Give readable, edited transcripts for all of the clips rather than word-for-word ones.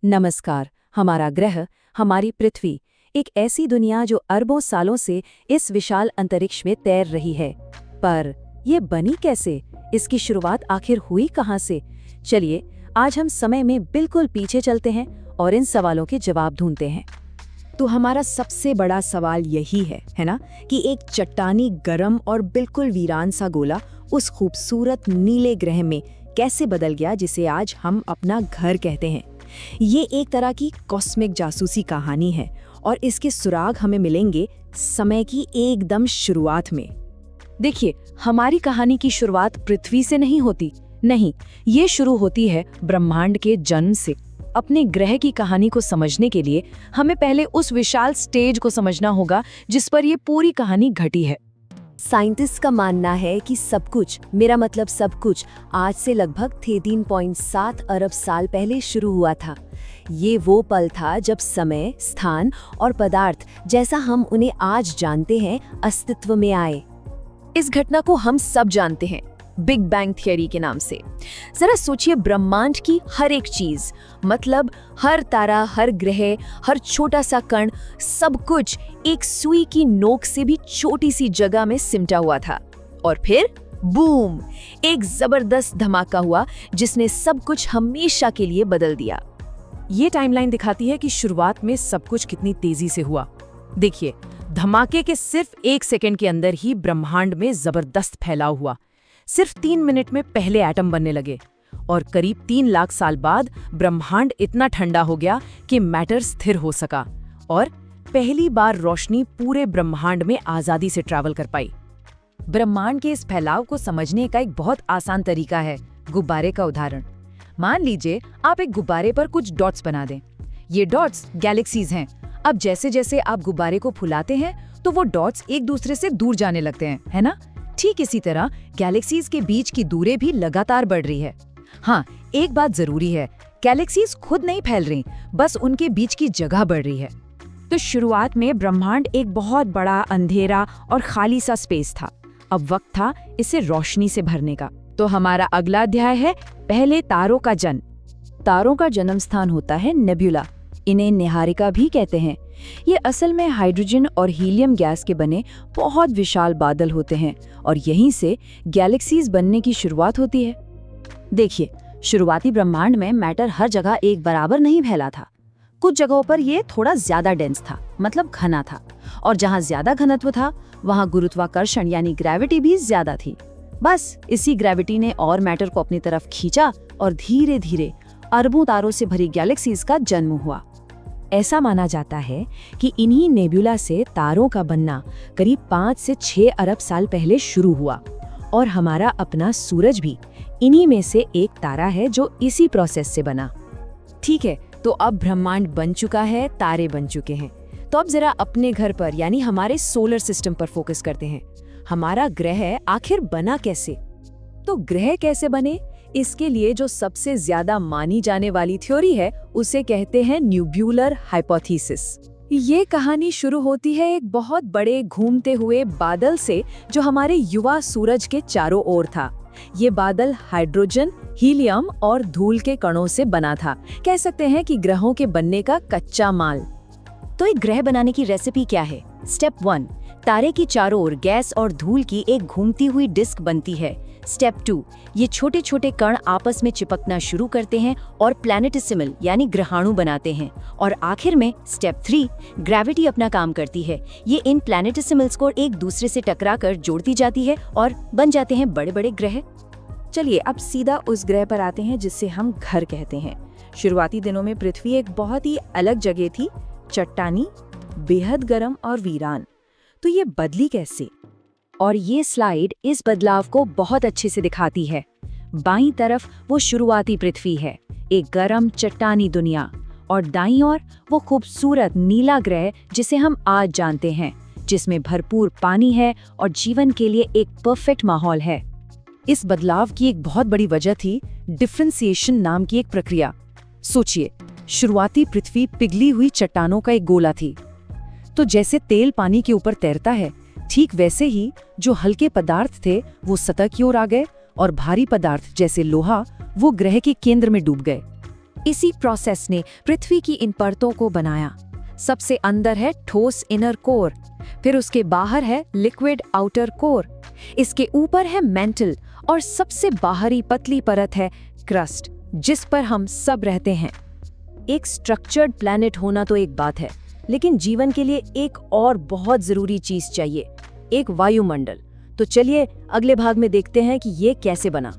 नमस्कार। हमारा ग्रह, हमारी पृथ्वी, एक ऐसी दुनिया जो अरबों सालों से इस विशाल अंतरिक्ष में तैर रही है। पर ये बनी कैसे? इसकी शुरुआत आखिर हुई कहाँ से? चलिए, आज हम समय में बिल्कुल पीछे चलते हैं और इन सवालों के जवाब ढूंढते हैं। तो हमारा सबसे बड़ा सवाल यही है ना, कि एक चट्टानी, गरम और बिल्कुल वीरान सा गोला उस खूबसूरत नीले ग्रह में कैसे बदल गया जिसे आज हम अपना घर कहते हैं। ये एक तरह की कॉस्मिक जासूसी कहानी है और इसके सुराग हमें मिलेंगे समय की एकदम शुरुआत में। देखिए, हमारी कहानी की शुरुआत पृथ्वी से नहीं होती। नहीं, ये शुरू होती है ब्रह्मांड के जन्म से। अपने ग्रह की कहानी को समझने के लिए हमें पहले उस विशाल स्टेज को समझना होगा जिस पर ये पूरी कहानी घटी है। साइंटिस्ट का मानना है कि सब कुछ, मेरा मतलब सब कुछ, आज से लगभग 13.7 अरब साल पहले शुरू हुआ था। ये वो पल था जब समय, स्थान और पदार्थ जैसा हम उन्हें आज जानते हैं अस्तित्व में आए। इस घटना को हम सब जानते हैं, बिग बैंग थियरी के नाम से। जरा सोचिए, ब्रह्मांड की हर एक चीज, मतलब हर तारा, हर ग्रह, हर छोटा सा कण, सब कुछ एक सुई की नोक से भी छोटी सी जगह में सिमटा हुआ था। और फिर बूम, एक जबरदस्त धमाका हुआ जिसने सब कुछ हमेशा के लिए बदल दिया। ये टाइमलाइन दिखाती है कि शुरुआत में सब कुछ कितनी तेजी से हुआ। देखिए, धमाके के सिर्फ 1 सेकंड के अंदर ही ब्रह्मांड में जबरदस्त फैलाव हुआ। सिर्फ 3 मिनट में पहले एटम बनने लगे और करीब 3 लाख साल बाद ब्रह्मांड इतना ठंडा हो गया कि मैटर स्थिर हो सका और पहली बार रोशनी पूरे ब्रह्मांड में आजादी से ट्रैवल कर पाई। ब्रह्मांड के इस फैलाव को समझने का एक बहुत आसान तरीका है गुब्बारे का उदाहरण। मान लीजिए आप एक गुब्बारे पर कुछ डॉट्स बना दें। ये डॉट्स गैलेक्सीज हैं। अब जैसे जैसे आप गुब्बारे को फुलाते हैं तो वो डॉट्स एक दूसरे से दूर जाने लगते हैं, है ना? ठीक इसी तरह गैलेक्सीज के बीच की दूरी भी लगातार बढ़ रही है। हाँ, एक बात जरूरी है, गैलेक्सीज खुद नहीं फैल रही, बस उनके बीच की जगह बढ़ रही है। तो शुरुआत में ब्रह्मांड एक बहुत बड़ा अंधेरा और खाली सा स्पेस था। अब वक्त था इसे रोशनी से भरने का। तो हमारा अगला अध्याय है पहले तारों का जन्म। तारों का जन्म स्थान होता है नेब्यूला। इन्हें निहारिका भी कहते हैं। ये असल में हाइड्रोजन और हीलियम गैस के बने बहुत विशाल बादल होते हैं और यहीं से गैलेक्सीज बनने की शुरुआत होती है। देखिए, शुरुआती ब्रह्मांड में मैटर हर जगह एक बराबर नहीं फैला था। कुछ जगहों पर ये थोड़ा ज्यादा डेंस था, मतलब घना था, और जहाँ ज्यादा घनत्व था वहाँ गुरुत्वाकर्षण यानी ग्रेविटी भी ज्यादा थी। बस इसी ग्रेविटी ने और मैटर को अपनी तरफ खींचा और धीरे धीरे अरबों तारों से भरी गैलेक्सीज का जन्म हुआ। ऐसा माना जाता है कि इन्हीं नेब्यूला से तारों का बनना करीब 5 से 6 अरब साल पहले शुरू हुआ और हमारा अपना सूरज भी इन्हीं में से एक तारा है जो इसी प्रोसेस से बना। ठीक है, तो अब ब्रह्मांड बन चुका है, तारे बन चुके हैं, तो अब जरा अपने घर पर यानी हमारे सोलर सिस्टम पर फोकस करते हैं। हमारा ग्रह आखिर बना कैसे? तो ग्रह कैसे बने, इसके लिए जो सबसे ज्यादा मानी जाने वाली थ्योरी है उसे कहते हैं न्यूब्यूलर हाइपोथेसिस। ये कहानी शुरू होती है एक बहुत बड़े घूमते हुए बादल से जो हमारे युवा सूरज के चारों ओर था। ये बादल हाइड्रोजन, हीलियम और धूल के कणों से बना था। कह सकते हैं कि ग्रहों के बनने का कच्चा माल। तो एक ग्रह बनाने की रेसिपी क्या है? स्टेप 1, तारे की चारों ओर गैस और धूल की एक घूमती हुई डिस्क बनती है। स्टेप 2, ये छोटे छोटे कण आपस में चिपकना शुरू करते हैं और प्लैनेटिसिमल यानी ग्रहाणु बनाते हैं। और आखिर में स्टेप 3, ग्रेविटी अपना काम करती है। ये इन प्लैनेटिसिमल्स को एक दूसरे से टकराकर जोड़ती जाती है और बन जाते हैं बड़े बड़े ग्रह। चलिए अब सीधा उस ग्रह पर आते हैं जिसे हम घर कहते हैं। शुरुआती दिनों में पृथ्वी एक बहुत ही अलग जगह थी, चट्टानी, बेहद गर्म और वीरान। तो ये बदली कैसे? और ये स्लाइड इस बदलाव को बहुत अच्छे से दिखाती है। बाईं तरफ वो शुरुआती पृथ्वी है, एक गर्म चट्टानी दुनिया, और दाईं ओर वो खूबसूरत नीला ग्रह जिसे हम आज जानते हैं, जिसमें भरपूर पानी है और जीवन के लिए एक परफेक्ट माहौल है। इस बदलाव की एक बहुत बड़ी वजह थी डिफरेंशिएशन नाम की एक प्रक्रिया। सोचिए, शुरुआती पृथ्वी पिघली हुई चट्टानों का एक गोला थी। तो जैसे तेल पानी के ऊपर तैरता है, ठीक वैसे ही जो हल्के पदार्थ थे वो सतह की ओर आ गए और भारी पदार्थ जैसे लोहा वो ग्रह के केंद्र में डूब गए। इसी प्रोसेस ने पृथ्वी की इन परतों को बनाया। सबसे अंदर है ठोस इनर कोर, फिर उसके बाहर है लिक्विड आउटर कोर, इसके ऊपर है मेंटल और सबसे बाहरी पतली परत है क्रस्ट, जिस पर हम सब रहते हैं। एक स्ट्रक्चर्ड प्लैनेट होना तो एक बात है, लेकिन जीवन के लिए एक और बहुत जरूरी चीज चाहिए, एक वायुमंडल। तो चलिए अगले भाग में देखते हैं कि ये कैसे बना।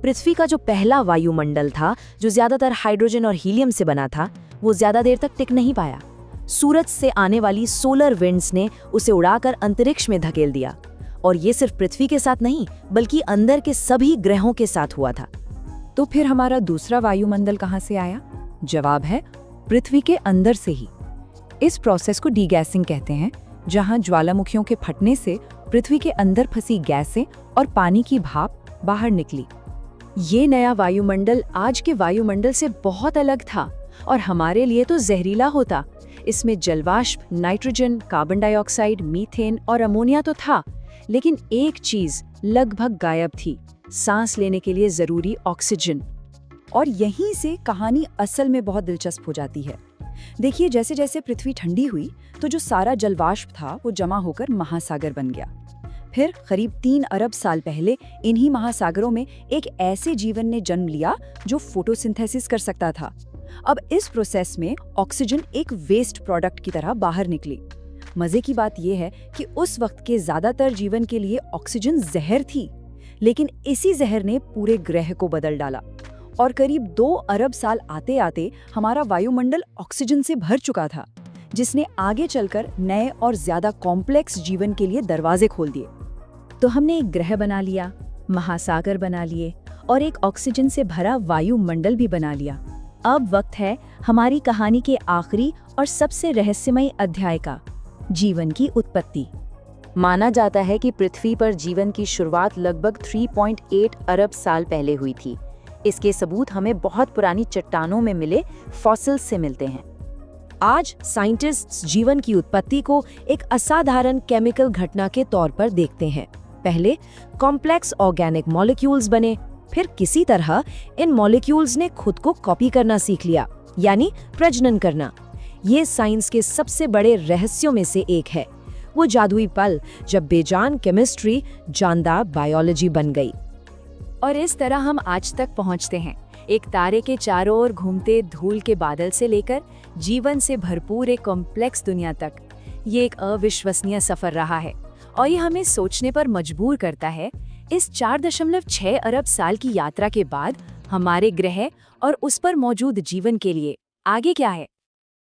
पृथ्वी का जो पहला वायुमंडल था, जो ज्यादातर हाइड्रोजन और हीलियम से बना था, वो ज्यादा देर तक टिक नहीं पाया। सूरज से आने वाली सोलर विंड्स ने उसे उड़ाकर अंतरिक्ष में धकेल दिया। और ये सिर्फ पृथ्वी के साथ नहीं, बल्कि अंदर के सभी ग्रहों के साथ हुआ था। तो फिर हमारा दूसरा वायुमंडल कहाँ से आया? जवाब है पृथ्वी के अंदर से ही। इस प्रोसेस को डीगैसिंग कहते हैं, जहां ज्वालामुखियों के फटने से पृथ्वी के अंदर फंसी गैसें और पानी की भाप बाहर निकली। ये नया वायुमंडल आज के वायुमंडल से बहुत अलग था और हमारे लिए तो जहरीला होता। इसमें जलवाष्प, नाइट्रोजन, कार्बन डाइऑक्साइड, मीथेन और अमोनिया तो था, लेकिन एक चीज लगभग गायब थी, सांस लेने के लिए जरूरी ऑक्सीजन। और यहीं से कहानी असल में बहुत दिलचस्प हो जाती है। देखिए, जैसे जैसे पृथ्वी ठंडी हुई तो जो सारा जलवाष्प था वो जमा होकर महासागर बन गया। फिर करीब 3 अरब साल पहले इन्हीं महासागरों में एक ऐसे जीवन ने जन्म लिया जो फोटोसिंथेसिस कर सकता था। अब इस प्रोसेस में ऑक्सीजन एक वेस्ट प्रोडक्ट की तरह बाहर निकली। मजे की बात यह है कि उस वक्त के ज्यादातर जीवन के लिए ऑक्सीजन जहर थी, लेकिन इसी जहर ने पूरे ग्रह को बदल डाला और करीब 2 अरब साल आते आते हमारा वायुमंडल ऑक्सीजन से भर चुका था, जिसने आगे चलकर नए और ज्यादा कॉम्प्लेक्स जीवन के लिए दरवाजे खोल दिए। तो हमने एक ग्रह बना लिया, महासागर बना लिए और एक ऑक्सीजन से भरा वायुमंडल भी बना लिया। अब वक्त है हमारी कहानी के आखिरी और सबसे रहस्यमय अध्याय का, जीवन की उत्पत्ति। माना जाता है कि पृथ्वी पर जीवन की शुरुआत लगभग 3.8 अरब साल पहले हुई थी। इसके सबूत हमें बहुत पुरानी चट्टानों में मिले फॉसिल्स से मिलते हैं। आज साइंटिस्ट्स जीवन की उत्पत्ति को एक असाधारण केमिकल घटना के तौर पर देखते हैं। पहले कॉम्प्लेक्स ऑर्गेनिक मॉलिक्यूल्स बने, फिर किसी तरह इन मॉलिक्यूल्स ने खुद को कॉपी करना सीख लिया, यानी प्रजनन करना। ये साइंस के सबसे बड़े रहस्यों में से एक है, वो जादुई पल जब बेजान केमिस्ट्री जानदार बायोलॉजी बन गई। और इस तरह हम आज तक पहुंचते हैं, एक तारे के चारों ओर घूमते धूल के बादल से लेकर जीवन से भरपूर एक कॉम्प्लेक्स दुनिया तक। ये एक अविश्वसनीय सफर रहा है और ये हमें सोचने पर मजबूर करता है, इस 4.6 अरब साल की यात्रा के बाद हमारे ग्रह और उस पर मौजूद जीवन के लिए आगे क्या है।